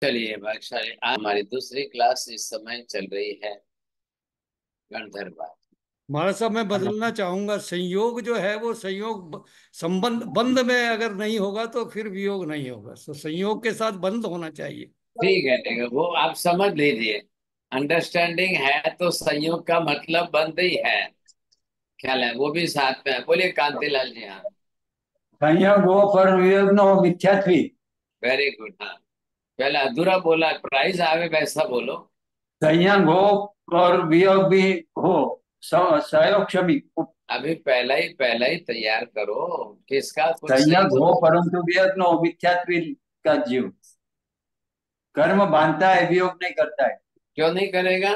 चलिए भाई, आज हमारी दूसरी क्लास इस समय चल रही है गणधर। महाराज साहब, मैं बदलना चाहूंगा। संयोग जो है वो संयोग संबंध बंध में अगर नहीं होगा तो फिर वियोग नहीं होगा। तो संयोग के साथ बंध होना चाहिए। ठीक है, वो आप समझ लीजिए। अंडरस्टैंडिंग है तो संयोग का मतलब बंद ही है। ख्याल है वो भी साथ में है। बोलिए कांतिलाल जी। हाँ, संयोग हो पर वियोग न हो मिथ्यात्वी। Very good. हाँ, पहले अधूरा बोला, प्राइज आवे वैसा बोलो। संयोग हो और वियोग भी हो। सहयोग क्षमी। अभी पहला ही तैयार करो। किसका कुछ सही संयोग हो बोलो। परंतु वियोग न हो मिथ्यात्वी का जीव कर्म बांधता है, वियोग नहीं करता है क्यों नहीं करेगा?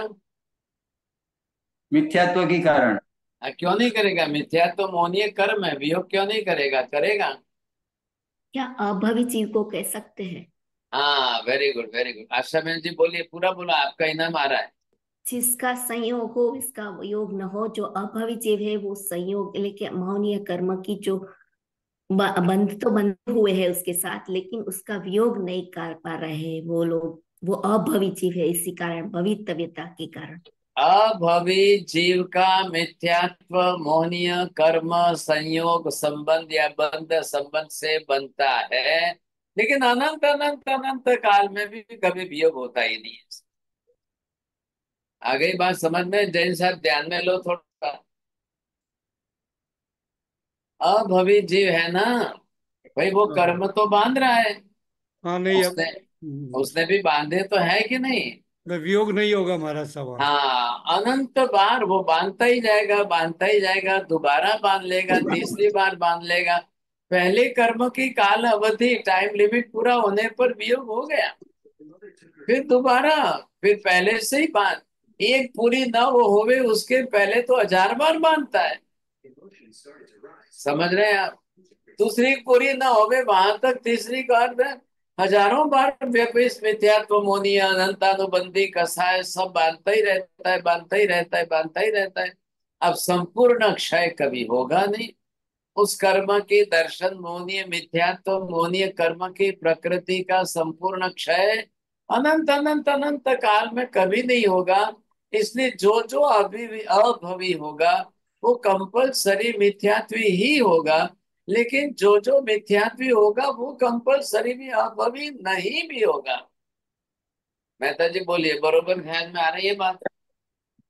मिथ्यात्व के कारण। क्यों नहीं करेगा? मिथ्या तो मोहनीय कर्म है, वियोग क्यों नहीं करेगा? करेगा। क्या अभावी जीव को कह सकते हैं? हाँ, वेरी गुड वेरी गुड। आशा बहन जी बोलिए, पूरा बोला, आपका इनाम आ रहा है। जिसका संयोग हो इसका योग न हो, जो अभावी जीव है वो संयोग लेकिन मौनीय कर्म की जो बंध तो बंधे हुए है उसके साथ, लेकिन उसका वियोग नहीं कर पा रहे हैं वो लोग। वो अभावी जीव है, इसी कारण भवितव्यता के कारण। अभवी जीव का मिथ्यात्व मोहनीय कर्म संयोग संबंध या बंध संबंध से बनता है। लेकिन अनंत अनंत अनंत काल में भी कभी वियोग होता ही नहीं है। आ गई बात समझ में? जैन साहब ध्यान में लो थोड़ा। अभवी जीव है ना भाई, वो कर्म तो बांध रहा है। हाँ, नहीं अब उसने उसने भी बांधे तो है कि नहीं? वियोग नहीं होगा महाराज साहब वहाँ। हाँ, अनंत बार वो बांधता ही जाएगा, बांधता ही जाएगा, दोबारा बांध लेगा, तीसरी बार बांध लेगा। पहले कर्म की काल अवधि टाइम लिमिट पूरा होने पर वियोग हो गया। फिर दोबारा, फिर पहले से ही बांध। एक पूरी न वो होवे उसके पहले तो 1000 बार बांधता है। समझ रहे हैं आप? दूसरी पूरी न होवे वहां तक तीसरी बार में हजारों बार व्यपदेश मिथ्यात्व मोनी अनंतानुबंधी कसाय सब बांधता ही रहता है, बांधता ही रहता है, बांधता ही रहता है। अब संपूर्ण क्षय कभी होगा नहीं। उस कर्म के दर्शन मोहनीय मिथ्यात्व मोहनीय कर्म की प्रकृति का संपूर्ण क्षय अनंत अनंत अनंत काल में कभी नहीं होगा। इसलिए जो जो अभी अभवी होगा वो कंपलसरी मिथ्यात्वी ही होगा। लेकिन जो जो मिथ्यात्वी होगा वो कंपलसरी भी अभवी नहीं भी होगा। मेहता जी बोलिए, बरोबर ख्याल में आ रही है बात?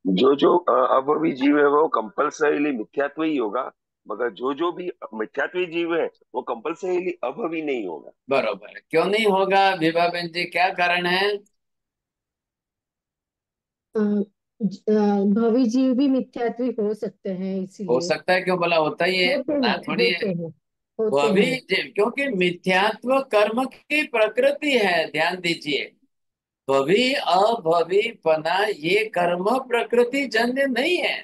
जो जो अभावी जीव है वो कंपल्सरीली मिथ्यात्व ही होगा। मगर जो जो भी मिथ्यात्वी जीव है वो कंपल्सरीली अभावी नहीं होगा। बरोबर है। क्यों नहीं होगा विभा बहन जी, क्या कारण है? भवी जीव भी मिथ्यात्वी हो सकते हैं हो इसीलिए। सकता है, क्यों बोला? होता ही है होते ना, हैं थोड़ी है। होते हैं होते वह भी हैं। क्योंकि मिथ्यात्व कर्म की प्रकृति है, ध्यान दीजिए। भवी अभवी पना ये कर्म प्रकृति जन्य नहीं है।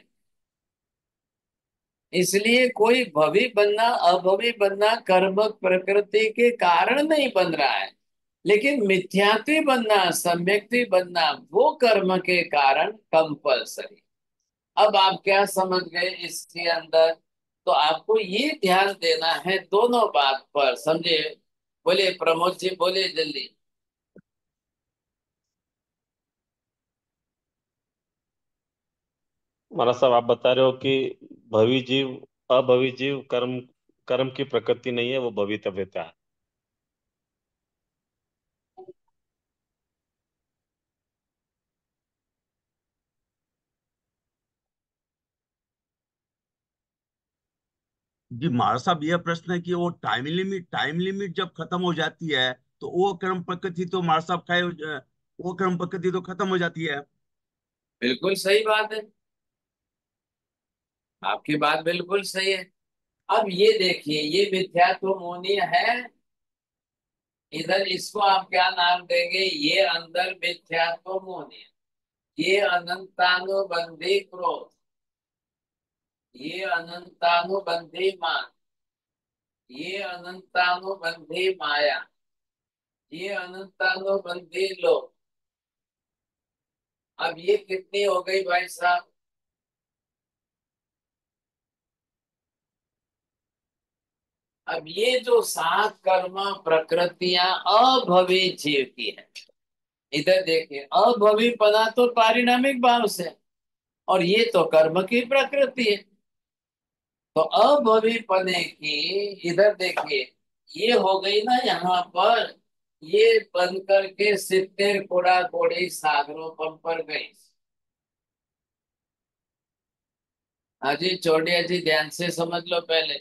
इसलिए कोई भवी बनना अभवी बनना कर्म प्रकृति के कारण नहीं बन रहा है। लेकिन मिथ्यात्वी बनना सम्यक्त्वी बनना वो कर्म के कारण कंपलसरी। अब आप क्या समझ गए इसके अंदर? तो आपको ये ध्यान देना है दोनों बात पर, समझे? बोलिए प्रमोद जी, बोलिए जल्दी। महाराज साहब, आप बता रहे हो कि भवी जीव अभवी जीव कर्म कर्म की प्रकृति नहीं है, वो भवितव्यता है। जी महाराज साहब, यह प्रश्न है कि वो टाइम लिमिट जब खत्म हो जाती है तो वो कर्म प्रकृति तो महाराज साहब वो कर्म प्रकृति तो खत्म हो जाती है। बिल्कुल सही बात है, आपकी बात बिल्कुल सही है। अब ये देखिए, ये मिथ्यात्व मोनीय है। इधर इसको आप क्या नाम देंगे? ये अंदर मिथ्यात्व मोनीय, ये अनंतानुबंधी क्रोध, ये अनंतानुबंधी मान, ये अनंतानुबंधी माया, ये अनंतानुबंधी लोभ। अब ये कितनी हो गई भाई साहब? अब ये जो 7 कर्म प्रकृतियां अभवी जीव की है, इधर देखिए, अभवीपना तो पारिणामिक भाव से, और ये तो कर्म की प्रकृति है। तो अभवीपने की इधर देखिए, ये हो गई ना यहाँ पर, ये बन करके सित्तेर कोड़ा कोड़ी सागरों पर गई। हाजी चौड़िया जी ध्यान से समझ लो पहले।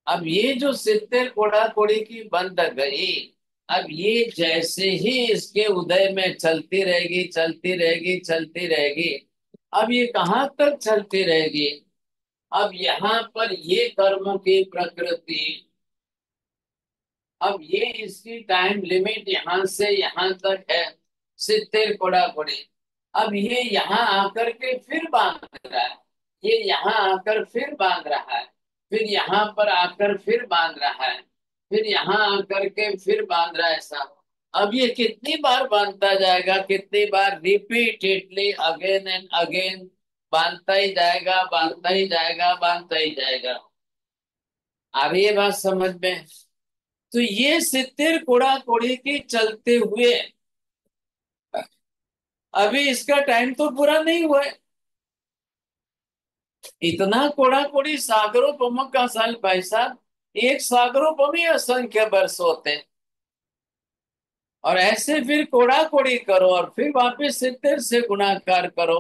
अब ये जो सित्तेर कोड़ा कोड़ी की बंद गई, अब ये जैसे ही इसके उदय में चलती रहेगी चलती रहेगी चलती रहेगी, अब ये कहाँ तक चलती रहेगी? अब यहाँ पर ये कर्म की प्रकृति, अब ये इसकी टाइम लिमिट यहाँ से यहाँ तक है, सित्तेर कोड़ा कोड़ी। अब ये यहाँ आकर के फिर बांध रहा है, ये यहाँ आकर फिर बांध रहा है, फिर यहाँ पर आकर फिर बांध रहा है, फिर यहाँ आकर के फिर बांध रहा है, ऐसा। अब ये कितनी बार बांधता जाएगा, कितनी बार रिपीटेडली अगेन एंड अगेन बांधता ही जाएगा, बांधता ही जाएगा, बांधता ही जाएगा। आ रही है बात समझ में? तो ये सित्तेर कोड़ा कोड़ी की चलते हुए, अभी इसका टाइम तो पूरा नहीं हुआ है। इतना कोड़ा कोड़ी सागरोपम का साल भाई साहब, एक सागरोपम ही असंख्य वर्ष होते हैं। और ऐसे फिर कोड़ा कोड़ी करो और फिर वापस सित्तेर से गुणाकार करो।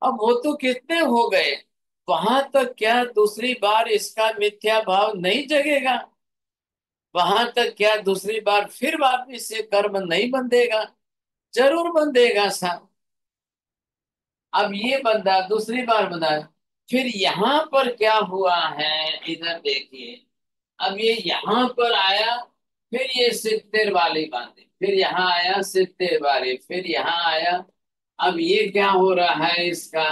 अब वो तो कितने हो गए, वहां तक क्या दूसरी बार इसका मिथ्या भाव नहीं जगेगा? वहां तक क्या दूसरी बार फिर वापिस से कर्म नहीं बंधेगा? जरूर बंधेगा साहब। अब ये बंदा दूसरी बार बंधा, फिर यहाँ पर क्या हुआ है इधर देखिए। अब ये यहाँ पर आया, फिर ये सित्तेर वाली बांधे, फिर यहाँ आया सित्तेर वाली, फिर यहाँ आया। अब ये क्या हो रहा है इसका,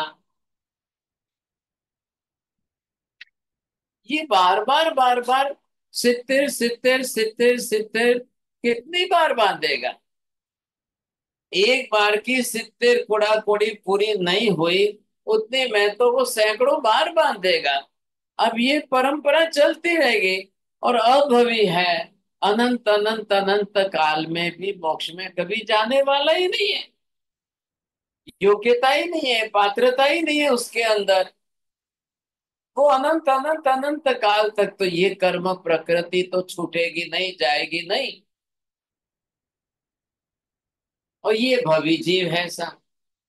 ये बार बार सित्तेर सित्तेर सित्तेर सित्तेर कितनी बार बांधेगा? एक बार की सित्तेर कोड़ा कोड़ी पूरी नहीं हुई, उतने में तो वो सैकड़ों बार बांधेगा। अब ये परंपरा चलती रहेगी, और अभवी है, अनंत अनंत अनंत काल में भी मोक्ष में कभी जाने वाला ही नहीं है। योग्यता ही नहीं है, पात्रता ही नहीं है उसके अंदर। वो अनंत अनंत अनंत काल तक तो ये कर्म प्रकृति तो छूटेगी नहीं, जाएगी नहीं। और ये भवी जीव है सा,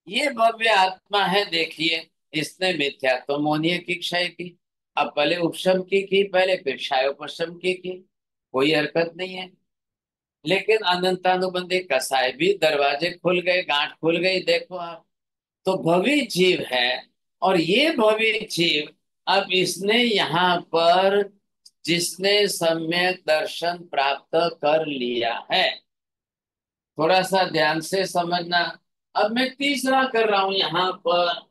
ये भव्य आत्मा है, देखिए इसने मिथ्यात्व मोहनीय की क्षय की। अब पहले उपशम की पहले, फिर क्षयोपशम की, कोई हरकत नहीं है। लेकिन अनंतानुबंधी कसाय भी दरवाजे खुल गए, गांठ खुल गई, देखो आप। तो भवी जीव है, और ये भवी जीव, अब इसने यहाँ पर जिसने सम्यक दर्शन प्राप्त कर लिया है, थोड़ा सा ध्यान से समझना। अब मैं तीसरा कर रहा हूं यहाँ पर।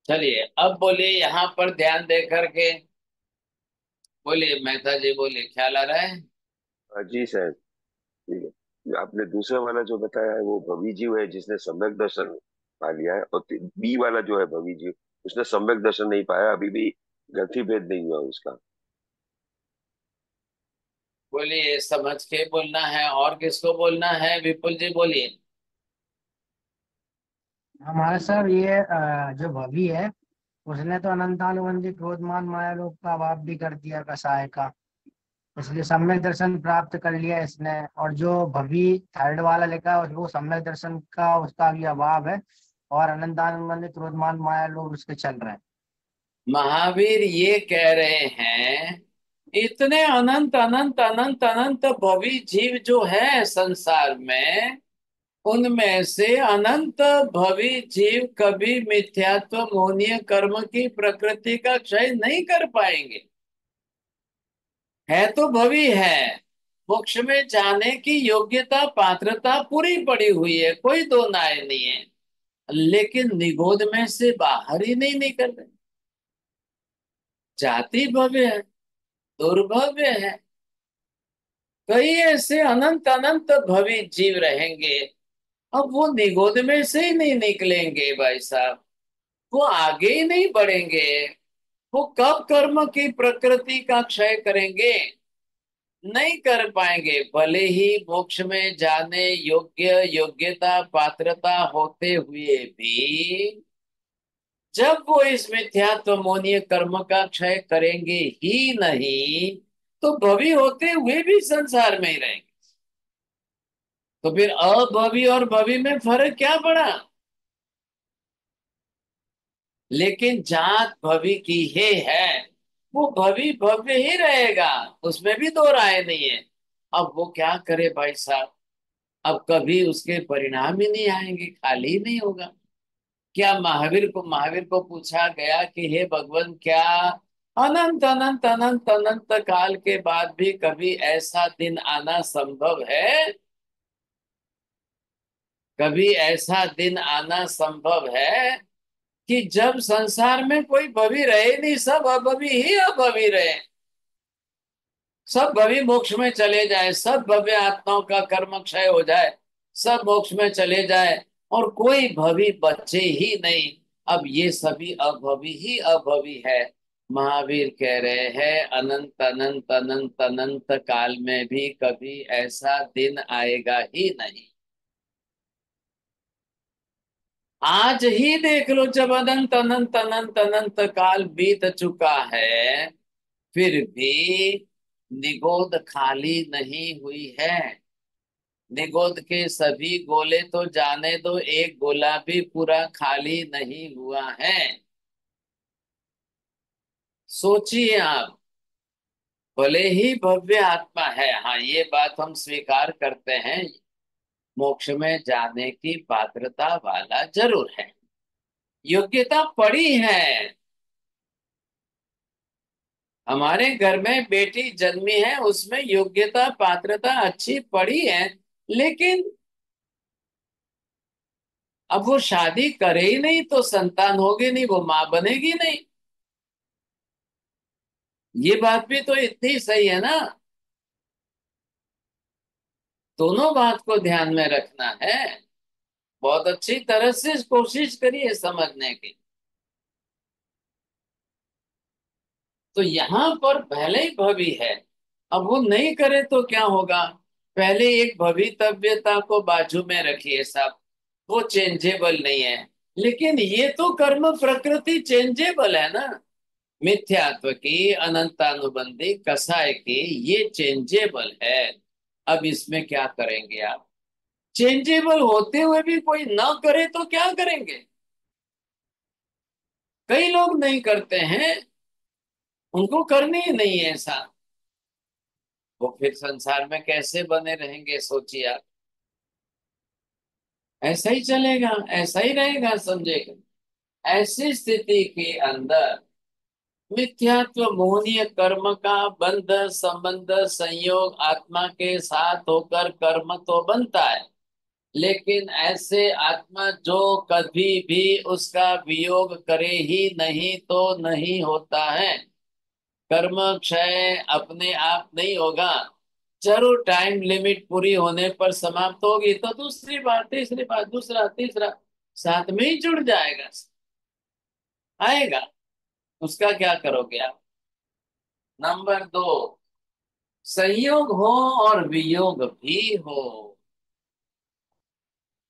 चलिए अब बोलिए यहाँ पर ध्यान दे करके बोलिए, मेहता जी बोलिए, ख्याल आ रहा है? जी सर, ठीक है। आपने दूसरा वाला जो बताया है वो भवी जीव है जिसने सम्यक दर्शन पा लिया है, और बी वाला जो है भवी जीव, उसने सम्यक दर्शन नहीं पाया, अभी भी ग्रंथि भेद नहीं हुआ उसका। बोलिए, समझ के बोलना है। और किसको बोलना है? विपुल जी बोलिए। हमारा सर ये जो भवी है उसने तो अनंतानुबंधी क्रोधमान माया लोक का अभाव भी कर दिया कसाय का, इसलिए सम्यक दर्शन प्राप्त कर लिया इसने। और जो भवी थर्ड वाला लिखा है वो सम्यक दर्शन का उसका भी अभाव है, और अनंतानुबंधी क्रोधमान माया लोग उसके चल रहे हैं। महावीर ये कह रहे हैं, इतने अनंत अनंत अनंत अनंत भवी जीव जो है संसार में, उनमें से अनंत भवी जीव कभी मिथ्यात्व मोहनीय कर्म की प्रकृति का क्षय नहीं कर पाएंगे। है तो भवी है, मोक्ष में जाने की योग्यता पात्रता पूरी पड़ी हुई है, कोई दो नाय नहीं है, लेकिन निगोद में से बाहर ही नहीं निकल रहे। जाति भव्य है, दुर्भव्य है। कई ऐसे अनंत अनंत भवी जीव रहेंगे, अब वो निगोद में से ही नहीं निकलेंगे भाई साहब, वो आगे ही नहीं बढ़ेंगे। वो कब कर्म की प्रकृति का क्षय करेंगे? नहीं कर पाएंगे, भले ही मोक्ष में जाने योग्य योग्यता पात्रता होते हुए भी जब वो इस मिथ्यात्व मोनीय कर्म का क्षय करेंगे ही नहीं, तो भवी होते हुए भी संसार में ही रहेंगे। तो फिर अभवी और भवी में फर्क क्या पड़ा? लेकिन जात भवी की ही है, वो भवी भव्य ही रहेगा, उसमें भी दो राय नहीं है। अब वो क्या करे भाई साहब, अब कभी उसके परिणाम ही नहीं आएंगे, खाली ही नहीं होगा। क्या महावीर को पूछा गया कि हे भगवान, क्या अनंत अनंत अनंत अनंत काल के बाद भी कभी ऐसा दिन आना संभव है? कभी ऐसा दिन आना संभव है कि जब संसार में कोई भवी रहे नहीं, सब अभवी ही अभवी रहे, सब भवी मोक्ष में चले जाए, सब भव्य आत्माओं का कर्म क्षय हो जाए, सब मोक्ष में चले जाए, और कोई भवी बचे ही नहीं। अब ये सभी अभवी ही अभवी है। महावीर कह रहे हैं अनंत अनंत अनंत अनंत काल में भी कभी ऐसा दिन आएगा ही नहीं। आज ही देख लो, जब अनंत अनंत अनंत अनंत काल बीत चुका है, फिर भी निगोद खाली नहीं हुई है। निगोद के सभी गोले तो जाने दो, एक गोला भी पूरा खाली नहीं हुआ है। सोचिए आप, भले ही भव्य आत्मा है, हाँ ये बात हम स्वीकार करते हैं, मोक्ष में जाने की पात्रता वाला जरूर है, योग्यता पड़ी है। हमारे घर में बेटी जन्मी है, उसमें योग्यता पात्रता अच्छी पड़ी है, लेकिन अब वो शादी करे ही नहीं तो संतान होगी नहीं, वो मां बनेगी नहीं। ये बात भी तो इतनी सही है ना। दोनों बात को ध्यान में रखना है। बहुत अच्छी तरह से कोशिश करिए समझने की। तो यहाँ पर पहले ही भवी है, अब वो नहीं करे तो क्या होगा? पहले एक भवितव्यता को बाजू में रखिए साहब, वो चेंजेबल नहीं है। लेकिन ये तो कर्म प्रकृति चेंजेबल है ना, मिथ्यात्व की अनंतानुबंधी कसाय की ये चेंजेबल है। अब इसमें क्या करेंगे आप? चेंजेबल होते हुए भी कोई ना करे तो क्या करेंगे? कई लोग नहीं करते हैं, उनको करनी ही नहीं है ऐसा, वो फिर संसार में कैसे बने रहेंगे? सोचिए आप। ऐसा ही चलेगा, ऐसा ही रहेगा, समझेगा। ऐसी स्थिति के अंदर मिथ्यात्व मोहनीय कर्म का बंध संबंध संयोग आत्मा के साथ होकर कर्म तो बनता है, लेकिन ऐसे आत्मा जो कभी भी उसका वियोग करे ही नहीं तो नहीं होता है। कर्म क्षय अपने आप नहीं होगा, जरूर टाइम लिमिट पूरी होने पर समाप्त होगी, तो दूसरी बार तीसरी बार दूसरा तीसरा साथ में ही जुड़ जाएगा, आएगा। उसका क्या करोगे आप? नंबर दो, संयोग हो और वियोग भी हो।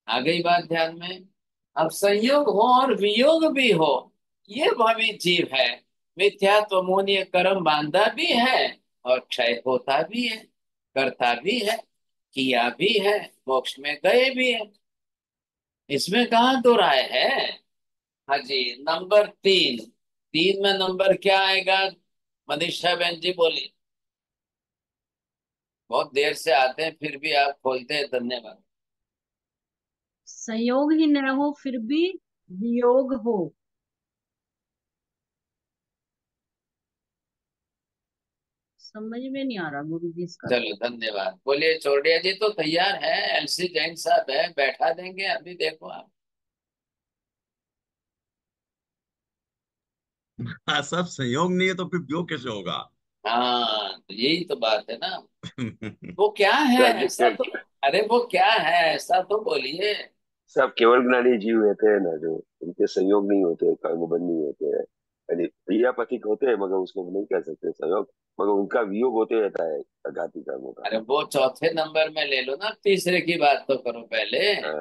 आ गई बात ध्यान में? अब संयोग हो और वियोग भी हो, ये भवी जीव है, मिथ्यात्व मोनीय कर्म बांधा भी है और क्षय होता भी है, करता भी है, किया भी है, मोक्ष में गए भी है। इसमें कहाँ दो राय है? हाँ जी। नंबर तीन, तीन में नंबर क्या आएगा? मनीषा बहन जी बोली। बहुत देर से आते हैं फिर भी आप खोलते हैं, धन्यवाद। संयोग ही न हो फिर भी वियोग हो। समझ में नहीं आ रहा गुरु जी इसका। चलो धन्यवाद। बोलिए, चौड़िया जी तो तैयार है, एलसी जैन साहब है, बैठा देंगे अभी, देखो आप। हाँ, सब संयोग नहीं है तो फिर वियोग कैसे होगा? हाँ तो यही तो बात है ना। वो क्या है सब ऐसा तो, अरे वो क्या है ऐसा तो बोलिए। सब केवल ज्ञानी जीव रहते हैं ना, जो उनके संयोग नहीं होते, कर्म बंद नहीं होते हैं, यानी प्रिया पथिक होते हैं मगर उसको नहीं कह सकते संयोग, मगर उनका वियोग होते रहता है अघाती कर्मों का। अरे वो चौथे नंबर में ले लो ना, तीसरे की बात तो करो पहले। अ,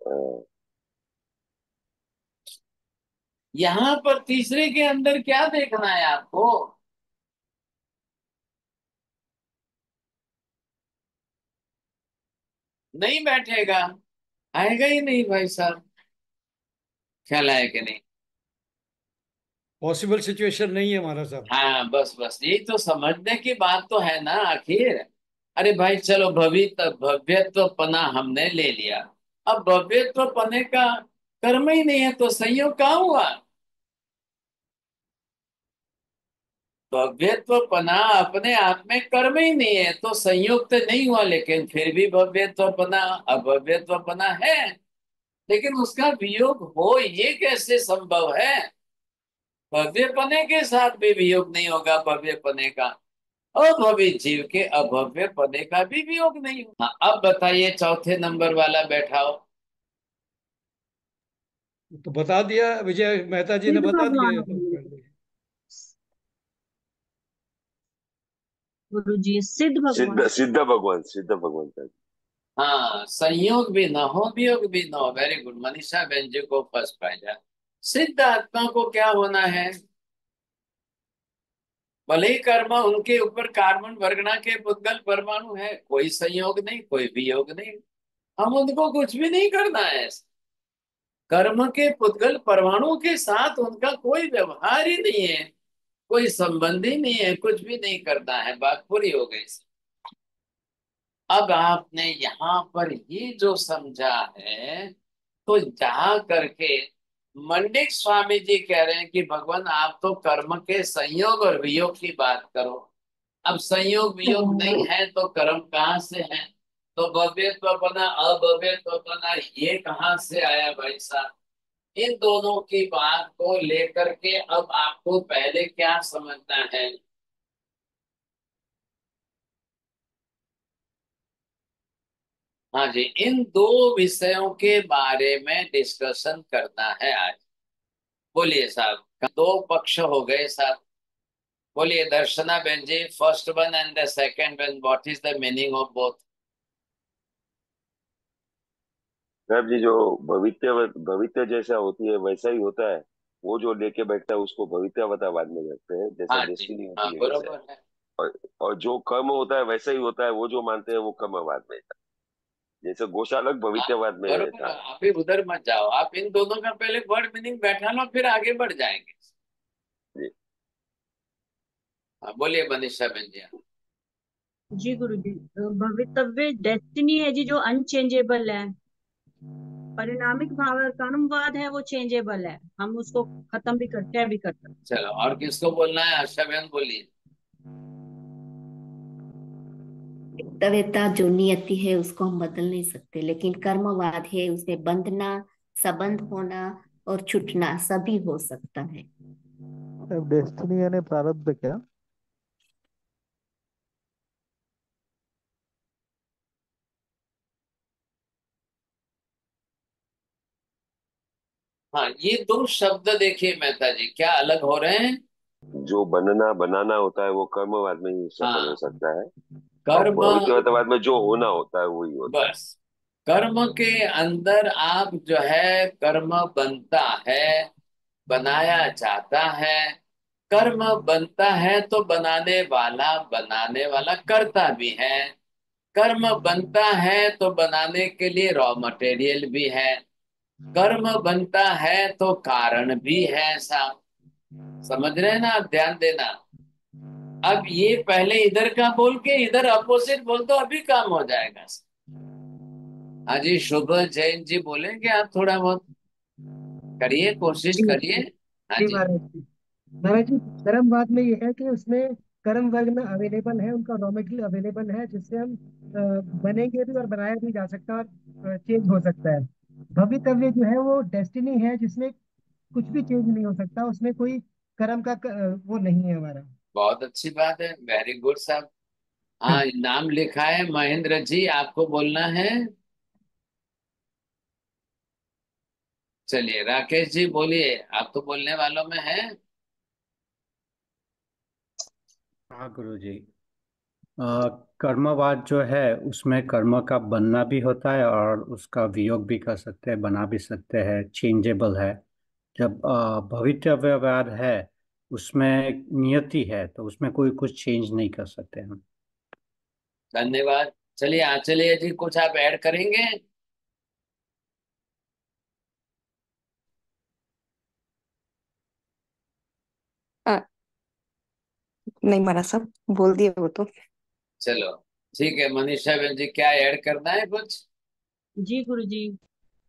अ, यहाँ पर तीसरे के अंदर क्या देखना है आपको? नहीं बैठेगा, आएगा ही नहीं भाई साहब। ख्याल आया कि नहीं? पॉसिबल सिचुएशन नहीं है हमारा साहब। हाँ बस बस, यही तो समझने की बात तो है ना आखिर। अरे भाई चलो, भव्यत्व पना हमने ले लिया। अब भव्यत्व पने का कर्म ही नहीं है तो संयोग कहाँ हुआ? भव्यत्व पना अपने आप में कर्म ही नहीं है तो संयोग तो नहीं हुआ, लेकिन फिर भी भव्यत्व पना अभव्यत्व पना है। लेकिन उसका वियोग हो ये कैसे संभव है? भव्य पने के साथ भी वियोग नहीं होगा भव्य पने का, अभव्य जीव के अभव्य पने का भी वियोग नहीं होगा। हाँ, अब बताइए चौथे नंबर वाला बैठाओ। तो बता दिया, विजय मेहता जी ने सिद्ध बता दिया भगवान ये तो होंगे पहले। गुरु जी, सिद्ध सिद्ध भगवान। सिद्ध भगवान, सिद्ध भगवान का। हाँ, संयोग भी ना हो वियोग भी ना हो। वेरी गुड, मनीषा बहन जी को फर्स्ट प्राइज है। सिद्ध आत्मा को क्या होना है? भले ही कर्म उनके ऊपर कार्बन वर्गना के पुद्गल परमाणु है, कोई संयोग नहीं कोई वियोग नहीं, हम उनको कुछ भी नहीं करना है। कर्म के पुद्गल परमाणु के साथ उनका कोई व्यवहार ही नहीं है, कोई संबंध ही नहीं है, कुछ भी नहीं करना है, बात पूरी हो गई। अब आपने यहाँ पर ये जो समझा है, तो जा करके मंडित स्वामी जी कह रहे हैं कि भगवान आप तो कर्म के संयोग और वियोग की बात करो। अब संयोग वियोग नहीं है तो कर्म कहाँ से है? तो भव्यत्व बना अभव्यत्व बना, ये कहाँ से आया भाई साहब? इन दोनों की बात को लेकर के अब आपको पहले क्या समझना है? हाँ जी, इन दो विषयों के बारे में डिस्कशन करना है आज। बोलिए साहब, दो पक्ष हो गए साहब। बोलिए दर्शना बेन जी, first one and the second one, what is the meaning of both? साहब जी, जो भविष्य भविष्य जैसा होती है वैसा ही होता है। वो जो लेके बैठता है उसको भविष्यवता बाद में करते हैं, जैसा हाँ जी, डेस्टिनी हाँ होती है वैसा है। बरोबर है। और और जो कर्म होता है वैसा ही होता है, वो जो मानते हैं वो कर्म बाद में था। जैसे गोशालक हाँ भविष्यवाद में बरोबर है, था। आप ही उधर मत जाओ, आप इन दोनों का पहले वर्ड मीनिंग बैठा लो फिर आगे बढ़ जाएंगे। जी। हाँ बोलिए मनीषा बेन जी। जी गुरु जी, भवितव्य डेस्टिनी है जी जो अनचेंजेबल है। परिणामिक भाव कर्मवाद है वो चेंजेबल है, हम उसको खत्म भी करते भी कर सकते हैं। चलो, और किसको बोलना है? आशा बहन बोलिए। कर्तव्यता जो नियति है उसको हम बदल नहीं सकते, लेकिन कर्मवाद है उसमें बंधना, संबंध होना और छूटना सभी हो सकता है। डेस्टिनी यानी प्रारब्ध क्या? हाँ, ये दो शब्द देखिए मेहता जी क्या अलग हो रहे हैं। जो बनना बनाना होता है वो कर्मवाद में ही सफल हो हाँ, सकता है। और कर्म, भविष्यवाद में जो होना होता है वही होता है। बस कर्म के अंदर आप जो है कर्म बनता है, बनाया जाता है। कर्म बनता है तो बनाने वाला करता भी है। कर्म बनता है तो बनाने के लिए रॉ मटेरियल भी है। कर्म बनता है तो कारण भी है साहब। समझ रहे हैं ना आप? ध्यान देना। अब ये पहले इधर का बोल के इधर अपोजिट बोल दो, अभी काम हो जाएगा। हाँ जी, शुभ जैन जी बोलेंगे आप थोड़ा बहुत? करिए, कोशिश जी करिए। हाँ जी जी। महाराज जी। महाराज जी, कर्मवाद में ये है कि उसमें कर्म वर्ग में अवेलेबल है, उनका रॉ मटेरियल अवेलेबल है, जिससे हम बनेंगे भी और बनाया भी जा सकता है और चेंज हो सकता है। भवितव्य जो है वो डेस्टिनी है जिसमें कुछ भी चेंज नहीं हो सकता, उसमें कोई कर्म का वो नहीं है हमारा। बहुत अच्छी बात है, वेरी गुड साहब। हाँ, नाम लिखा है महेंद्र जी, आपको बोलना है। चलिए राकेश जी बोलिए, आप तो बोलने वालों में हैं। हाँ गुरुजी। कर्मवाद जो है उसमें कर्म का बनना भी होता है और उसका वियोग भी कर सकते हैं, बना भी सकते हैं, चेंजेबल है। जब भवितव्यवाद है उसमें नियति है, तो उसमें कोई कुछ चेंज नहीं कर सकते हम। धन्यवाद। चलिए आंचलिए जी, कुछ आप ऐड करेंगे? आ, नहीं महाराज साहब, बोल दिए वो तो। चलो ठीक है, मनीषा बहन जी क्या ऐड करना है कुछ? जी गुरु जी,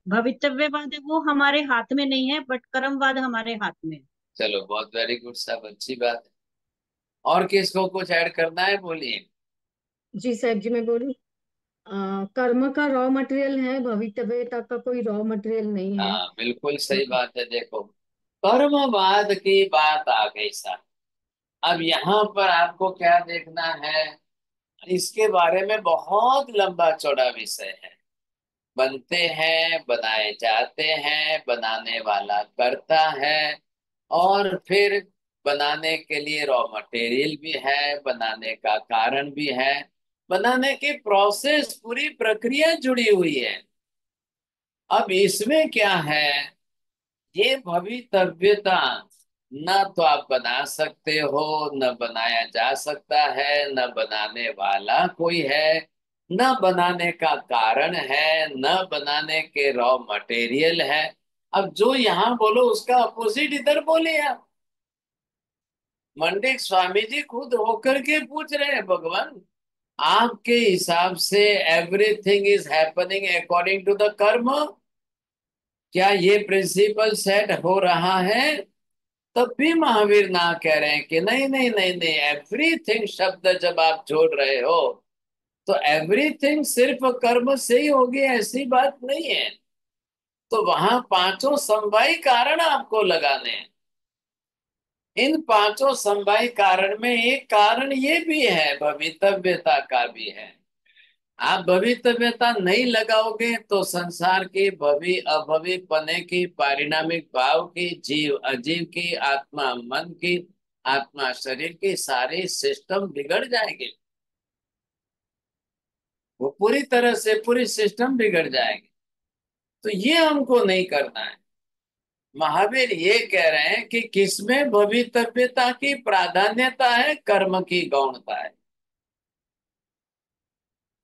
भवितव्यवाद है वो हमारे हाथ में नहीं है, बट कर्मवाद हमारे हाथ में है। चलो बहुत वेरी गुड साहब, अच्छी बात है। और किसको कुछ ऐड करना है, बोलिए। जी साहब जी, मैं बोलूं? कर्म का रॉ मटेरियल है, भवितव्यता का कोई रॉ मटेरियल नहीं है। हाँ बिल्कुल सही बात है। देखो, कर्मवाद की बात आ गई साहब। अब यहाँ पर आपको क्या देखना है, इसके बारे में बहुत लंबा चौड़ा विषय है। बनते हैं, बनाए जाते हैं, बनाने वाला करता है, और फिर बनाने के लिए रॉ मटेरियल भी है, बनाने का कारण भी है, बनाने की प्रोसेस पूरी प्रक्रिया जुड़ी हुई है। अब इसमें क्या है, ये भवितव्यता न तो आप बना सकते हो, न बनाया जा सकता है, न बनाने वाला कोई है, न बनाने का कारण है, न बनाने के रॉ मटेरियल है। अब जो यहाँ बोलो उसका अपोजिट इधर बोले आप। मंडिक स्वामी जी खुद होकर के पूछ रहे हैं, भगवान आपके हिसाब से everything is happening according to the karma, क्या ये प्रिंसिपल सेट हो रहा है? तब भी महावीर ना कह रहे हैं कि नहीं नहीं नहीं नहीं, एवरीथिंग शब्द जब आप जोड़ रहे हो तो एवरीथिंग सिर्फ कर्म से ही होगी, ऐसी बात नहीं है। तो वहां पांचों समवायी कारण आपको लगाने हैं। इन पांचों समवायी कारण में एक कारण ये भी है, भवितव्यता का भी है। आप भवितव्यता नहीं लगाओगे तो संसार की भवि अभवि पने की, पारिणामिक भाव की, जीव अजीव की, आत्मा मन की, आत्मा शरीर की, सारी सिस्टम बिगड़ जाएगी। वो पूरी तरह से पूरी सिस्टम बिगड़ जाएगी। तो ये हमको नहीं करना है। महावीर ये कह रहे हैं कि किसमें भवितव्यता की प्राधान्यता है, कर्म की गौणता है।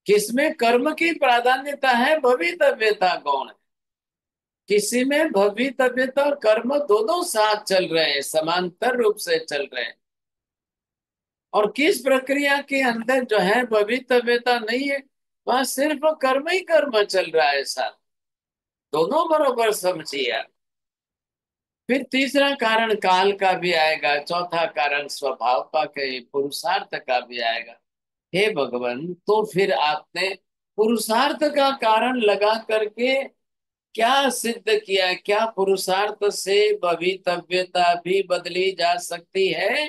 किसमें कर्म की प्राधान्यता है, भवितव्यता गौण है। किसी में भवितव्यता और कर्म दोनों साथ चल रहे हैं, समांतर रूप से चल रहे हैं। और किस प्रक्रिया के अंदर जो है भवितव्यता नहीं है, वहां सिर्फ कर्म ही कर्म चल रहा है साथ। दोनों बरोबर समझिए आप। फिर तीसरा कारण काल का भी आएगा, चौथा कारण स्वभाव का के पुरुषार्थ का भी आएगा। हे भगवान, तो फिर आपने पुरुषार्थ का कारण लगा करके क्या सिद्ध किया? क्या पुरुषार्थ से भवितव्यता भी बदली जा सकती है,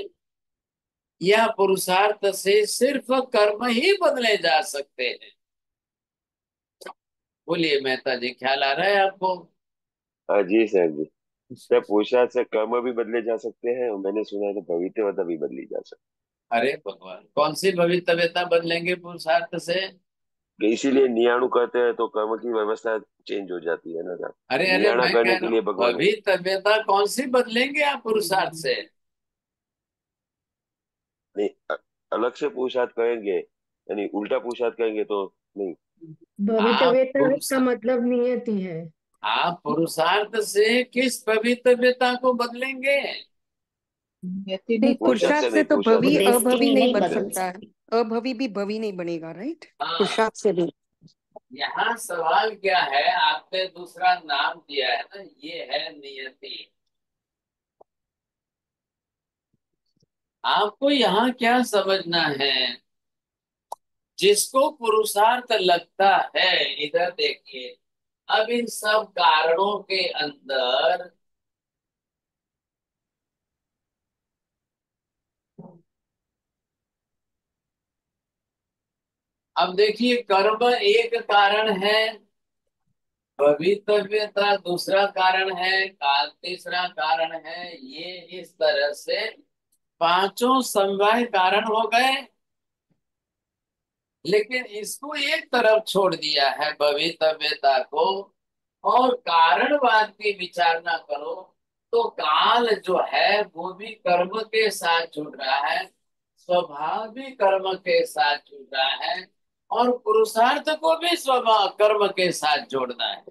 या पुरुषार्थ से सिर्फ कर्म ही बदले जा सकते हैं? बोलिए मेहता जी, ख्याल आ रहा है आपको? हाँ जी सर जी। सर पुरुषार्थ से कर्म भी बदले जा सकते हैं, और मैंने सुना है कि भवितव्यता भी बदली जा सकती अरे भगवान, कौन सी भवितव्यता बदलेंगे पुरुषार्थ से? है। इसीलिए नियाणु करते हैं तो कर्म की व्यवस्था चेंज हो जाती है ना सर। अरे अरे, नियाणा मैं करने कह के रहा लिए हूँ भगवान है। भवितव्यता कौन सी बदलेंगे आप पुरुषार्थ से? नहीं, अलग से पुरुषार्थ करेंगे, यानी उल्टा पुरुषार्थ करेंगे तो नहीं। आप भवितव्यता पुरुष का मतलब नियति है। आप पुरुषार्थ से किस भवितव्यता को बदलेंगे? नहीं, पुरुषार्थ पुरुषार्थ से से नहीं, तो पुरुषार्थ वो भवी से नहीं। अभवी डेस्टिनी नहीं नहीं बन बदल सकता है। सकती। अभवी भी भवी नहीं बनेगा, राइट? हाँ, पुरुषार्थ से भी। यहाँ सवाल क्या है, आपने दूसरा नाम दिया है ना, ये है नियति। आपको यहाँ क्या समझना है, जिसको पुरुषार्थ लगता है, इधर देखिए। अब इन सब कारणों के अंदर अब देखिए, कर्म एक कारण है, भवितव्यता दूसरा कारण है, काल तीसरा कारण है। ये इस तरह से पांचों समवाय कारण हो गए, लेकिन इसको एक तरफ छोड़ दिया है भवितव्यता को, और कारणवाद की विचारणा करो तो काल जो है वो भी कर्म के साथ जुड़ रहा है, स्वभाव भी कर्म के साथ जुड़ रहा है, और पुरुषार्थ को भी स्वभाव कर्म के साथ जोड़ना है।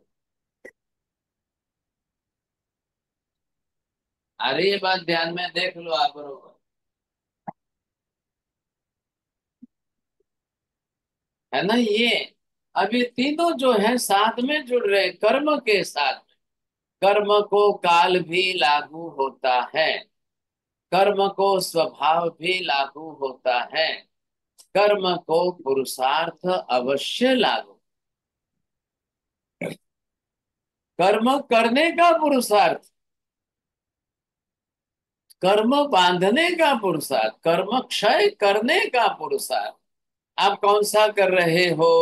अरे ये बात ध्यान में देख लो आप बरोबर, है ना। ये अभी तीनों जो है साथ में जुड़ रहे कर्म के साथ। कर्म को काल भी लागू होता है, कर्म को स्वभाव भी लागू होता है, कर्म को पुरुषार्थ अवश्य लागू। कर्म करने का पुरुषार्थ, कर्म बांधने का पुरुषार्थ, कर्म क्षय करने का पुरुषार्थ। आप कौन सा कर रहे हो,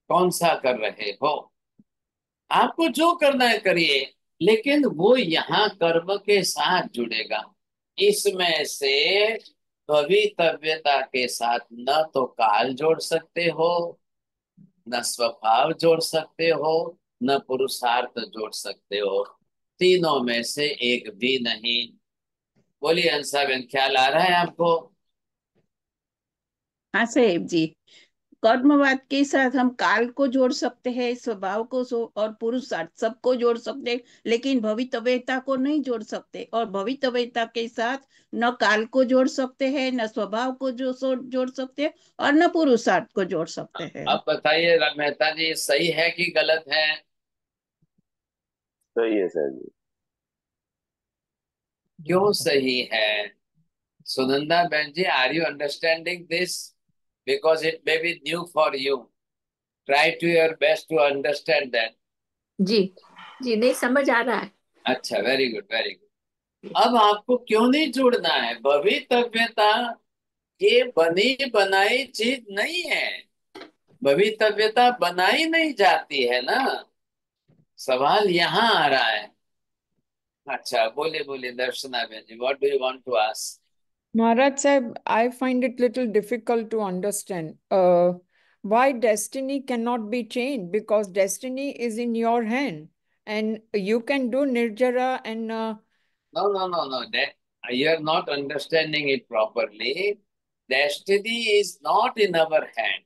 कौन सा कर रहे हो? आपको जो करना है करिए, लेकिन वो यहाँ कर्म के साथ जुड़ेगा। इसमें से भवितव्यता के साथ न तो काल जोड़ सकते हो, न स्वभाव जोड़ सकते हो, न पुरुषार्थ जोड़ सकते हो, तीनों में से एक भी नहीं। बोलिए अंसाबेन, ख्याल आ रहा है आपको? हाँ साहेब जी, कर्मवाद के साथ हम काल को जोड़ सकते हैं, स्वभाव को और पुरुषार्थ सबको जोड़ सकते हैं, लेकिन भवितव्यता को नहीं जोड़ सकते। और भवितव्यता के साथ न काल को जोड़ सकते हैं, न स्वभाव को जोड़ सकते हैं, और न पुरुषार्थ को जोड़ सकते हैं। अब बताइए मेहता जी, सही है कि गलत है? सही है सर जी। क्यों सही है? सुनंदा बहन जी, are you understanding this? Because it may be new for you, try to your best to understand that. जी जी, नहीं समझ आ रहा है। अच्छा, वेरी गुड वेरी गुड। अब आपको क्यों नहीं जुड़ना है? भवितव्यता ये बनी बनाई चीज नहीं है, भवितव्यता बनाई नहीं जाती है ना। सवाल यहाँ आ रहा है। अच्छा, बोले बोले दर्शना बहन जी, what do you want to ask? Maharaj Sahib, I find it little difficult to understand why destiny cannot be changed, because destiny is in your hand and you can do nirjara and No. That you are not understanding it properly. Destiny is not in our hand.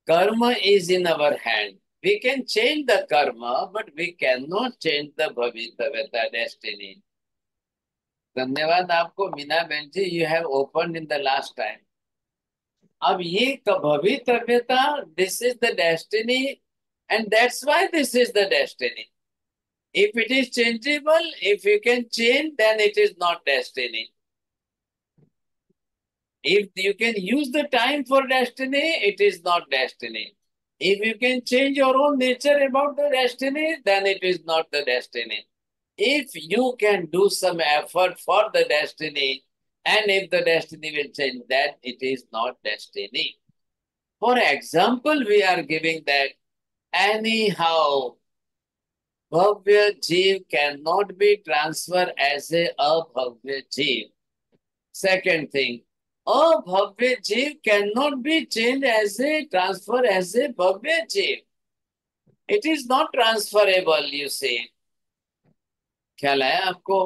Karma is in our hand. We can change the karma, but we cannot change the bhavitavata destiny. धन्यवाद आपको मीना बहन जी, you have open in the last time. अब ये भवितव्यता, this is the destiny, and that's why this is the destiny. If it is changeable, if you can change, then it is not destiny. If you can use the time for destiny, it is not destiny. If you can change your own nature about the destiny, then it is not the destiny. If you can do some effort for the destiny, and if the destiny will change, then it is not destiny. For example, we are giving that anyhow, भव्य जीव cannot be transferred as a abhavya जीव. Second thing, abhavya जीव cannot be changed as a transfer as a bhavya जीव. It is not transferable, you see. ख्याल आया आपको?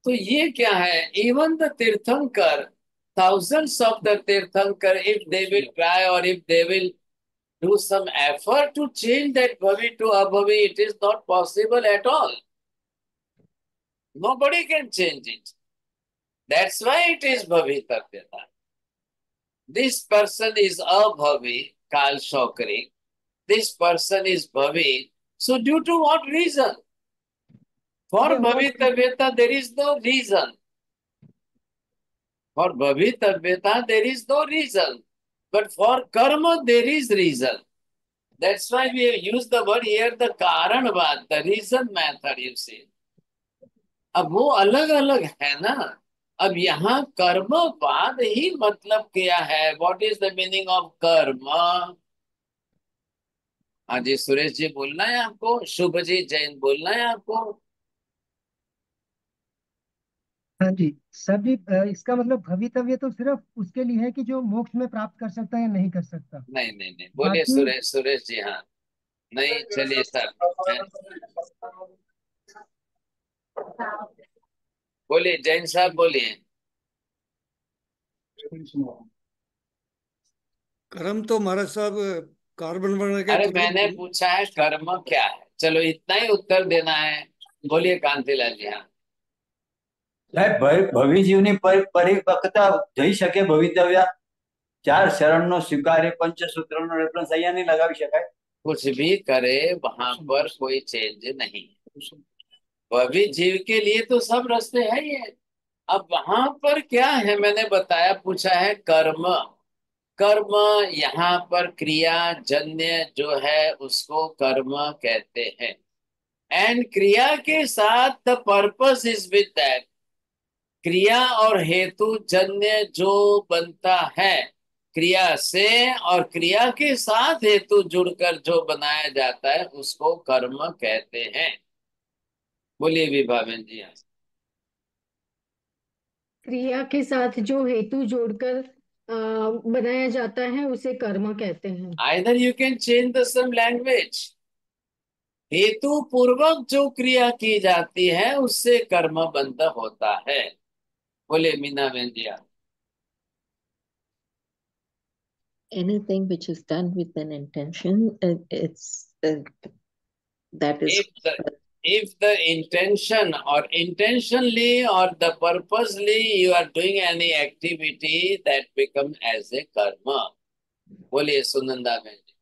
तो ये क्या है? Even the तीर्थंकर, thousands of the तीर्थंकर, if they will try or if they will do some effort to change that bhavi to abhavi, it is not possible at all. Nobody can change it. That's why it is bhavitavya. This person is abhavi, Kal Shokri. This person is bhavi. So due to what reason? For bhavitavyata there is no reason. For bhavitavyata there is no reason. But for karma there is reason. That's why we have used the word here, the karanvad, the reason method, you see. अब वो अलग अलग है ना। अब यहाँ कर्मवाद ही मतलब क्या है? What is the meaning of कर्म? हाँ जी, सुरेश जी बोलना है आपको, शुभ जी जैन बोलना है आपको। हाँ जी। सभी इसका मतलब भवितव्य तो सिर्फ उसके लिए है कि जो मोक्ष में प्राप्त कर सकता है या नहीं कर सकता। नहीं नहीं नहीं, बोलिए बाकी सुरेश, सुरेश जी। हाँ, नहीं, चलिए सर। हैं? बोलिए जैन साहब, बोलिए। कर्म तो महाराज साहब कार्बन बनने के अरे तुरंत। मैंने पूछा है कर्म क्या है, चलो इतना ही उत्तर देना है। बोलिए कांतिलाल जी। हाँ, સાહેબ ભવિ જીવની પરિપક્વતા થઈ શકે ભવિતવ્ય ચાર શરણનો સ્વીકારે પંચસૂત્રનો રેફરન્સ અહીંયા નહીં લગાવી શકાય. कुछ भी करे वहां पर कोई चेंज नहीं। भविष्य जीव के लिए तो सब रास्ते है ही है। अब वहां पर क्या है, मैंने बताया, पूछा है कर्म। कर्म यहाँ पर क्रिया जन्य जो है उसको कर्म कहते हैं। एंड क्रिया के साथ the purpose is with that. क्रिया और हेतु जन्य जो बनता है क्रिया से, और क्रिया के साथ हेतु जुड़कर जो बनाया जाता है उसको कर्म कहते हैं। बोलिए विभावन जी। हाँ, क्रिया के साथ जो हेतु जोड़कर बनाया जाता है उसे कर्म कहते हैं। Either you can change the some language. हेतु पूर्वक जो क्रिया की जाती है उससे कर्म बंध होता है। बोले मीना बहन जी। हाँ। Anything which is done with an intention, that is. If the intention or intentionally or the purposely you are doing any activity, that become as a karma. बोलिए सुनंदा बहन जी।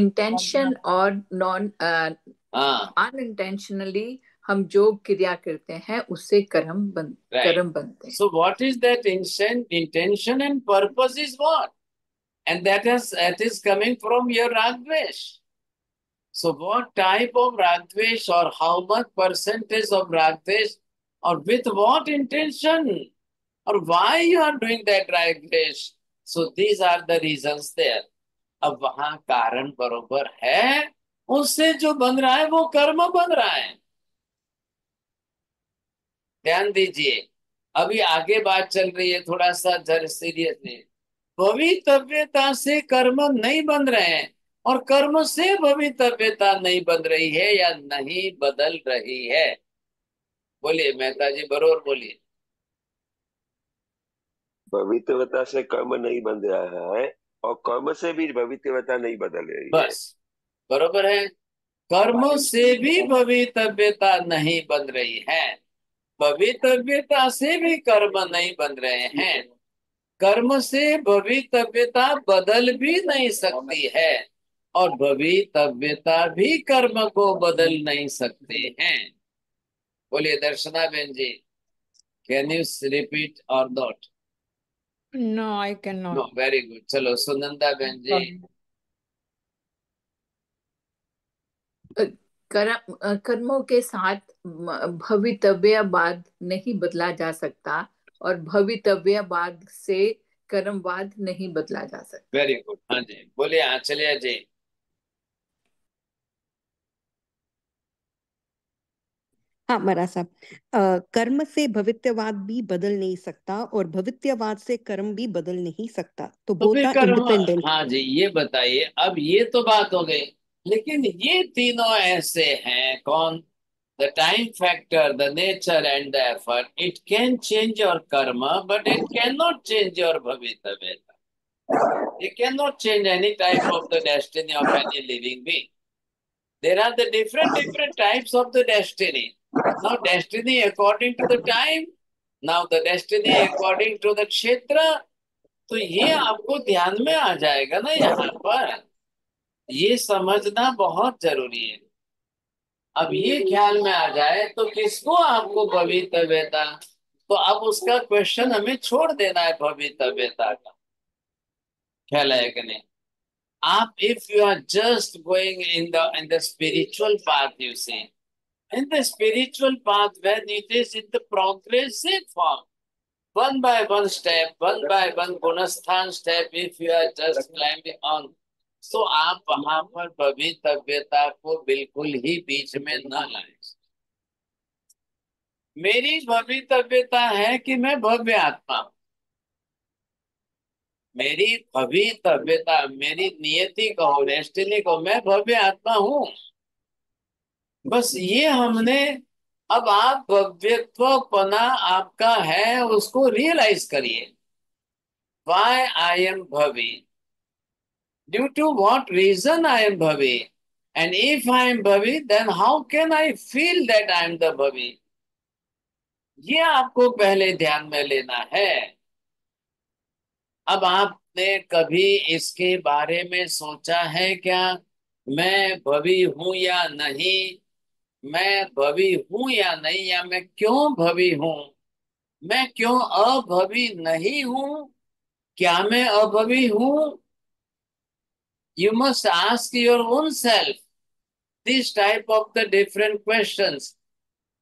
इंटेंशन और नॉन हाँ, अनइंटेंशनली हम जो क्रिया करते हैं उससे कर्म बनते हैं। So what is that intention and purpose is what? And that is coming from your ragdvesh. So what type of ragdvesh or how much percentage of ragdvesh or with what intention or why you are doing that ragdvesh? So these are the reasons there. अब वहां कारण बरोबर है, उससे जो बन रहा है वो कर्म बन रहा है। ध्यान दीजिए, अभी आगे बात चल रही है, थोड़ा सा जर सीरियसली। भवितव्यता से कर्म नहीं बन रहे हैं और कर्म से भवितव्यता नहीं बन रही है या नहीं बदल रही है। बोलिए मेहता जी, बरोबर बोलिए। भवितव्यता से कर्म नहीं बन रहा है और कर्म से भी भवितव्यता नहीं बदल रही है। बस बरोबर है। कर्म से भी भवितव्यता नहीं बन रही है, भवितव्यता से भी कर्म नहीं बन रहे हैं, कर्म से भवितव्यता बदल भी नहीं सकती है और भवितव्यता भी कर्म को बदल नहीं सकते हैं। बोलिए दर्शना बहन ji, can you repeat or not? No, I cannot. No, very good. चलो सुनंदा बहन जी। कर्मों के साथ भवितव्यवाद नहीं बदला जा सकता और भवितव्यवाद से कर्मवाद नहीं बदला जा सकता। Very good. हाँ जी, बोलिए। हाँ, चलिए जी। हाँ महाराज साहब, कर्म से भवित्यवाद भी बदल नहीं सकता और भवित्यवाद से कर्म भी बदल नहीं सकता, तो तो बोथ फिर आर कर्म, इंडिपेंडेंट। हाँ जी, ये बताइए। अब ये तो बात हो गई, लेकिन ये तीनों ऐसे हैं, कौन? The time factor, the nature and the effort. It can change your karma but it can not change your भवितव्यता। It cannot change any type of the destiny of any living being. There are the different types of the destiny. Now destiny according to the time, now the destiny according to the क्षेत्र। तो ये आपको ध्यान में आ जाएगा ना यहाँ पर, ये समझना बहुत जरूरी है। अब ये ख्याल में आ जाए तो किसको आपको भवितव्यता, तो अब उसका क्वेश्चन हमें छोड़ देना है भवितव्यता का। ख्याल है कि नहीं? आप, if you are just going in the spiritual path, you see, in the spiritual path when it is in the progressive form, one by one step, one by one gunasthan step, if you are just climbing on, तो आप वहां पर भवितव्यता को बिल्कुल ही बीच में न लाएं। मेरी भवितव्यता है कि मैं भव्य आत्मा हूं। मेरी भवितव्यता, मेरी नियति कहो, डेस्टिनी को, मैं भव्य आत्मा हूं। बस ये हमने, अब आप भव्यत्वपना आपका है उसको रियलाइज करिए। वाई आई एम भवी, due to what reason I am भवी, एंड इफ आई एम भवी then how can I feel that I am the भवी। ये आपको पहले ध्यान में लेना है। अब आपने कभी इसके बारे में सोचा है क्या, मैं भवी हूं या नहीं, मैं भवी हूं या नहीं, या मैं क्यों भवी हूं, मैं क्यों अभवी नहीं हूं, क्या मैं अभवी हूं? You must ask your own self this type of the different questions,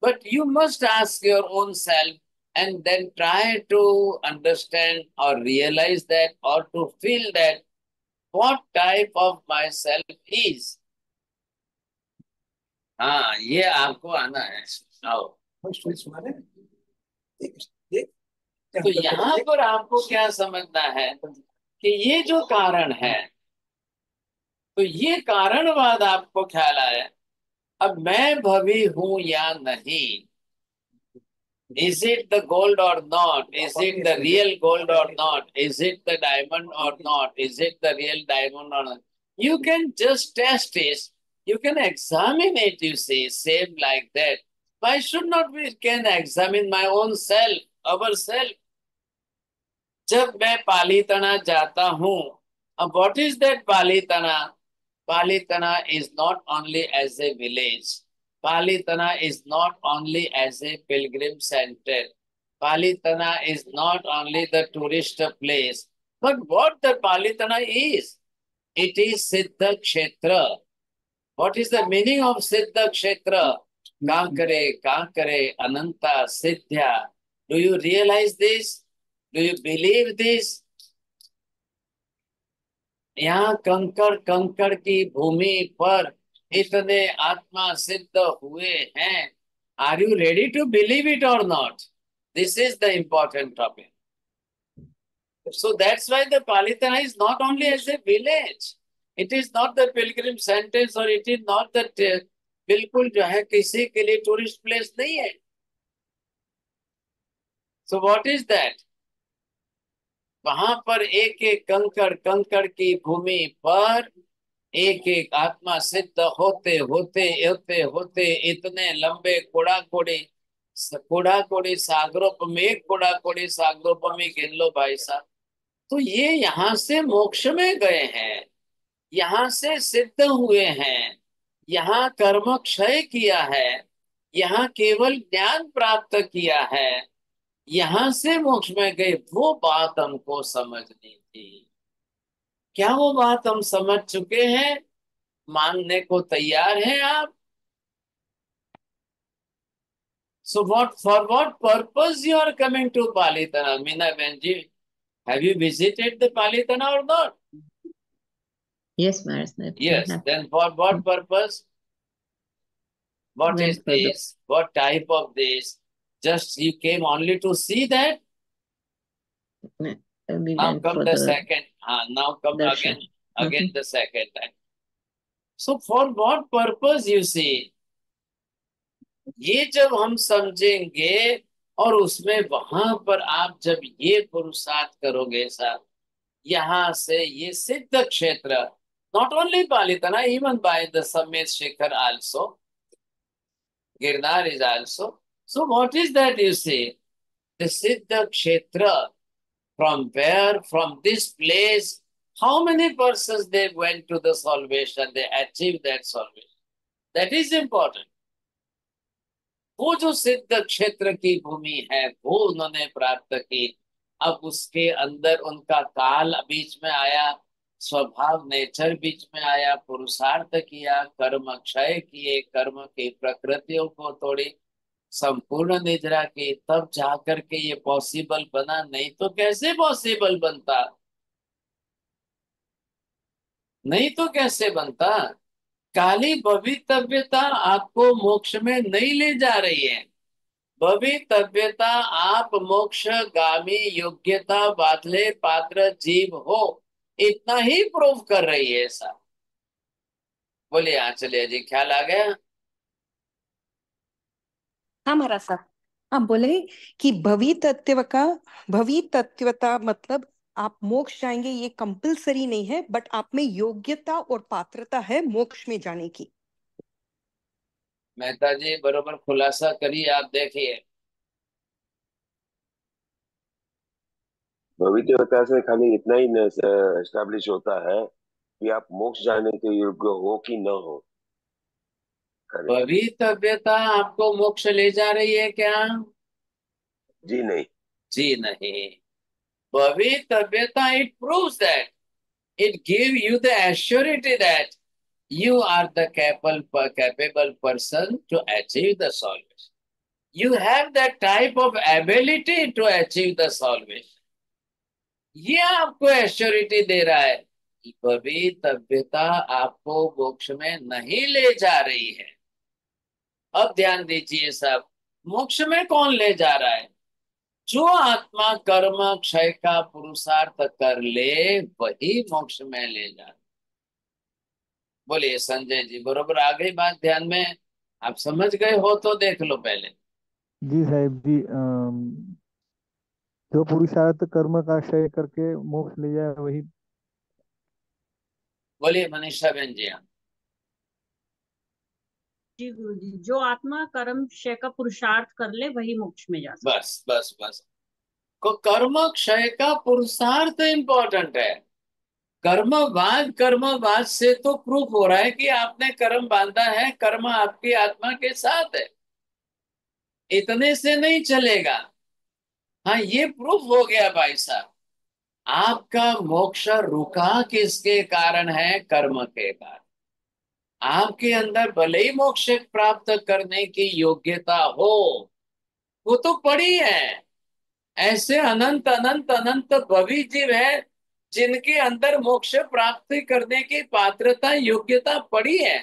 but you must ask your own self and then try to understand or realize that or to feel that what type of myself is. हाँ, ये आपको आना है। आओ। तो यहाँ पर आपको क्या समझना है कि ये जो कारण है, तो ये कारणवाद आपको ख्याल आया। अब मैं भवी हूं या नहीं, is it the gold or not, is it the real gold or not, is it the diamond or not, is it the real diamond or not, you can just test it, you can examine it, you see, same like that. Why should not we can examine my own self, ourself? जब मैं पालीताना जाता हूं, अब what is that Palitana? Palitana is not only as a village. Palitana is not only as a pilgrim center. Palitana is not only the tourist place. But what the Palitana is? It is Siddha Kshetra. What is the meaning of Siddha Kshetra? Kankare, Ananta, Siddhya. Do you realize this? Do you believe this? यहाँ कंकड़ कंकड़ की भूमि पर इतने आत्मा सिद्ध हुए हैं। Are you ready to believe it और not? This is the important topic. So that's why the Palitana is not only as a village, it is not the pilgrim centre, और इट इज नॉट द बिल्कुल जो है किसी के लिए tourist place नहीं है। So what is that? वहां पर एक एक कंकड़ कंकड़ की भूमि पर एक एक आत्मा सिद्ध होते होते होते होते इतने लंबे कोड़ा कोड़ी सागरोपमी, कोड़ा कोड़ी सागरोपमी गिन लो भाई साहब। तो ये यहाँ से मोक्ष में गए हैं, यहाँ से सिद्ध हुए हैं, यहाँ कर्म क्षय किया है, यहाँ केवल ज्ञान प्राप्त किया है, यहां से मोक्ष में गए। वो बात हमको समझनी थी। क्या वो बात हम समझ चुके हैं? मानने को तैयार हैं आप? So what, for what purpose you are coming to Palitana? Meena बहन ji, have you visited the Palitana और not? Yes, Maharaj. Yes. Then for what purpose? What Went is for the this? What type of this? Just you came only to see that? we Now went come for the the second. Now come darshan. again the second time. So for what purpose you see? ये जब हम समझेंगे और उसमें वहां पर आप जब ये पुरुषार्थ करोगे साहब, यहाँ से ये सिद्ध क्षेत्र, not only Palitana, even by the Sammet Shikhar also, Girnar is also. So what is that you see? The Siddha Kshetra, from where, from this place, how many persons they went to the salvation, they achieved that salvation. That is important. वो जो सिद्ध क्षेत्र की भूमि है वो उन्होंने प्राप्त की। अब उसके अंदर उनका काल बीच में आया, स्वभाव नेचर बीच में आया, पुरुषार्थ किया, कर्म क्षय किए, कर्म की प्रकृतियों को तोड़ी, संपूर्ण निद्रा की, तब जाकर के ये पॉसिबल बना। नहीं तो कैसे पॉसिबल बनता? नहीं तो कैसे बनता। काली भवितव्यता आपको मोक्ष में नहीं ले जा रही है। भवितव्यता आप मोक्ष गामी योग्यता बादले पात्र जीव हो, इतना ही प्रूव कर रही है। ऐसा बोलिए। हाँ चलिए जी, ख्याल आ गया। हाँ महाराज साहब। हाँ बोले कि भवी तत्व का, भवी तत्वता मतलब आप मोक्ष जाएंगे ये कंपलसरी नहीं है, बट आप में योग्यता और पात्रता है मोक्ष में जाने की। मेहता जी बरोबर खुलासा करिए, आप देखिए। भविष्यवक्ता से खाली इतना ही एस्टेब्लिश होता है कि आप मोक्ष जाने के योग्य हो कि न हो। करें भवितव्यता आपको मोक्ष ले जा रही है क्या? जी नहीं। जी नहीं। भवितव्यता it proves that, it give you the assurity that you are the capable person to achieve the salvation. You have that type of ability to achieve the salvation. ये आपको एश्योरिटी दे रहा है। भवितव्यता आपको मोक्ष में नहीं ले जा रही है। अब ध्यान दीजिए सब, मोक्ष में कौन ले जा रहा है? जो आत्मा कर्म क्षय का पुरुषार्थ कर ले वही मोक्ष में ले जा रहा है। बोलिए संजय जी, बरोबर आ गई बात ध्यान में? आप समझ गए हो तो देख लो पहले। जी साहब जी, जो पुरुषार्थ कर्म का क्षय करके मोक्ष ले जाए वही। बोलिए मनीषा बहन जी। हाँ जी गुरु जी, जो आत्मा कर्म क्षय का पुरुषार्थ कर ले वही मोक्ष में जा सकता बस बस बस। को कर्म क्षय का पुरुषार्थ इंपॉर्टेंट है। कर्मवाद से तो प्रूफ हो रहा है कि आपने कर्म बांधा है, कर्म आपकी आत्मा के साथ है। इतने से नहीं चलेगा। हाँ ये प्रूफ हो गया भाई साहब। आपका मोक्ष रुका किसके कारण है? कर्म के कारण। आपके अंदर भले ही मोक्ष प्राप्त करने की योग्यता हो, वो तो पड़ी है। ऐसे अनंत अनंत अनंत भवी जीव है जिनके अंदर मोक्ष प्राप्ति करने की पात्रता योग्यता पड़ी है,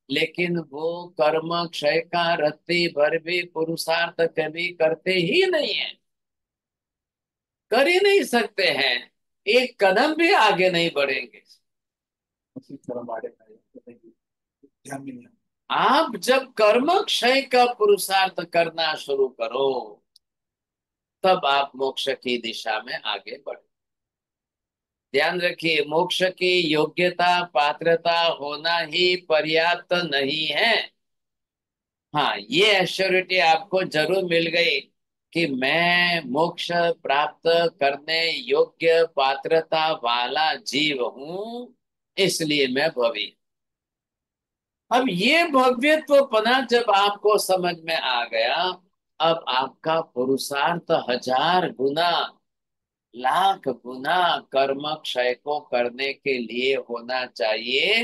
लेकिन वो कर्म क्षय का रत्ती भर भी पुरुषार्थ कभी करते ही नहीं है। कर ही नहीं सकते हैं। एक कदम भी आगे नहीं बढ़ेंगे। आप जब कर्म क्षय का पुरुषार्थ करना शुरू करो तब आप मोक्ष की दिशा में आगे बढ़ो। ध्यान रखिए, मोक्ष की योग्यता पात्रता होना ही पर्याप्त नहीं है। हाँ ये एश्योरिटी आपको जरूर मिल गई कि मैं मोक्ष प्राप्त करने योग्य पात्रता वाला जीव हूं, इसलिए मैं भवी। अब ये भव्यत्वपना जब आपको समझ में आ गया, अब आपका पुरुषार्थ 1000 गुना लाख गुना कर्म क्षय को करने के लिए होना चाहिए।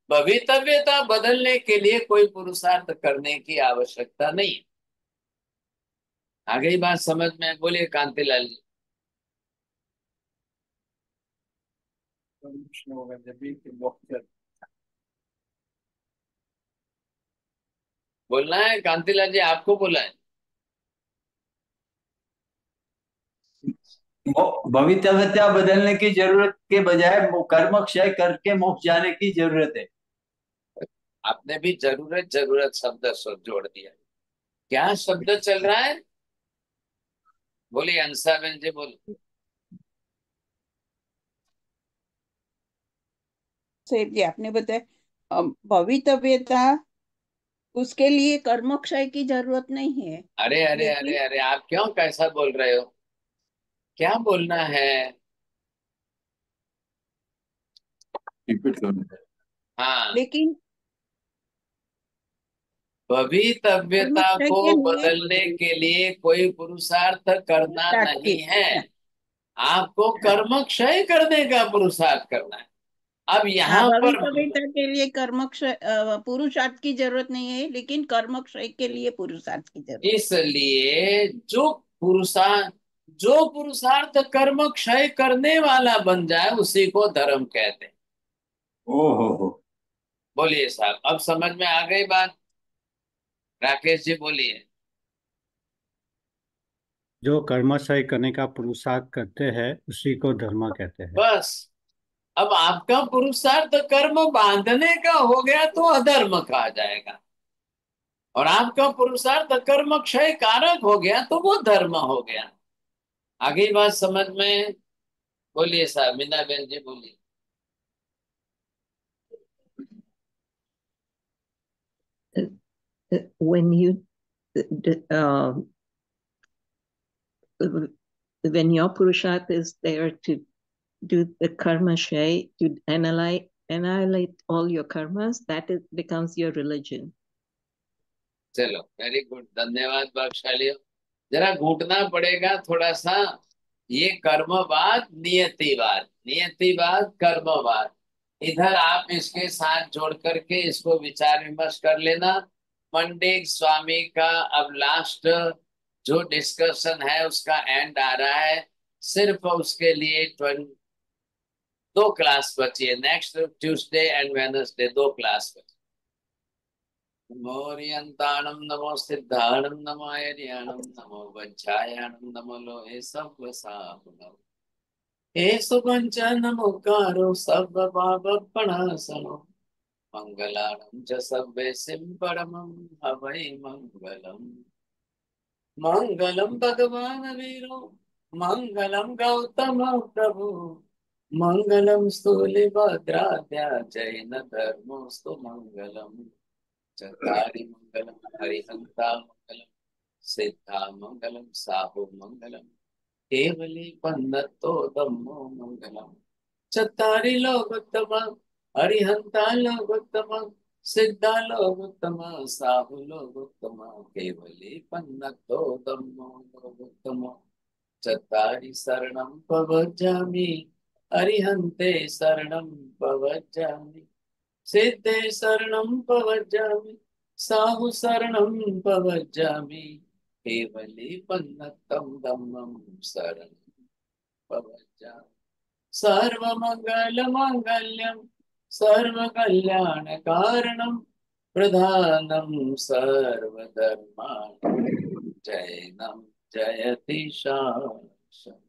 भवितव्यता बदलने के लिए कोई पुरुषार्थ करने की आवश्यकता नहीं। आ गई बात समझ में? बोलिए कांतिलाल जी। बोलना है कांतिलाल जी, आपको बोला है। भवितव्यता बदलने की जरूरत के बजाय कर्म क्षय करके मोक्ष जाने की जरूरत है। आपने भी जरूरत जरूरत शब्द जोड़ दिया। क्या शब्द चल रहा है? बोलिए अंसा बहन जी, बोलो। सेठ जी आपने बताया भवितव्यता, उसके लिए कर्म क्षय की जरूरत नहीं है। अरे अरे लेकिन अरे अरे, आप क्यों कैसा बोल रहे हो? क्या बोलना है? रिपीट करना है। हाँ, लेकिन कर्म भवितव्यता क्षय को के लिए बदलने के लिए कोई पुरुषार्थ करना पुरुषार्थ की, नहीं है। हाँ, आपको कर्म क्षय करने का पुरुषार्थ करना है। अब हाँ, यहाँ पर भवितव्यता के लिए कर्म क्षय पुरुषार्थ की जरूरत नहीं है, लेकिन कर्म क्षय के लिए पुरुषार्थ की जरूरत। इसलिए जो पुरुषार्थ कर्म क्षय करने वाला बन जाए उसी को धर्म कहते हैं। हो। बोलिए साहब, अब समझ में आ गई बात? राकेश जी बोलिए। जो कर्माशय करने का पुरुषार्थ करते हैं उसी को धर्म कहते हैं। बस, अब आपका पुरुषार्थ कर्म बांधने का हो गया तो अधर्म कहा जाएगा, और आपका पुरुषार्थ कर्म क्षय कारक हो गया तो वो धर्म हो गया। आगे बात समझ में? बोलिए साहब, मीना बहन जी बोलिए। When you when your purusharth is there to do the karma shay, to annihilate all your karmas, that becomes your religion. चलो, वेरी गुड, धन्यवाद भागशाली। जरा घूटना पड़ेगा थोड़ा सा। ये कर्मवाद, नियतिवाद, नियतिवाद, कर्मवाद, इधर आप इसके साथ जोड़ करके इसको विचार विमर्श कर लेना। मंडे स्वामी का अब लास्ट जो डिस्कशन है उसका एंड आ रहा है, सिर्फ उसके लिए 2 क्लास बची है। Next Tuesday and Wednesday 2 class बची। नमोरियंताणम नमो सिद्धाणम नमो आर्याणम नमो वज्रायाणम नमो लोहे सव्वसाहुनम एसु पंचनमुकारो सर्व पापप्रणाशनो मंगलाणं च सर्वेसिं परमं हवै मंगलम्। मंगलम भगवान वीरो मंगलम गौतम प्रभु मंगलम स्थूलिभद्राद्या जैन धर्मोस्तु मंगलम। चत्वारि मंगलम हरिहंता मंगलम सिद्धा मंगलम साहु मंगलम केवली पन्नतो धम्मो मंगलम। चत्वारि लोकोत्तम हरिहंता लोकोत्तम सिद्धा लोकोत्तम साहु लोकोत्तम केवली पन्नतो धम्मो लोकोत्तम। चत्वारि शरणं प्रव्रजामि हरिहन्ते शरणं प्रव्रजामि सिद्धे शरणं प्रव्रजामि साहु शरणं प्रव्रजामि केवली पन्नतं धम्मं शरणं प्रव्रजामि। सर्वमंगल मांगल्यं सर्वकल्याणकारणं प्रधानं सर्वधर्माणां जैनं जयति शाश्वतं।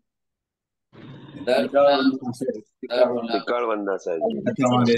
विकल वंदना साहब जी।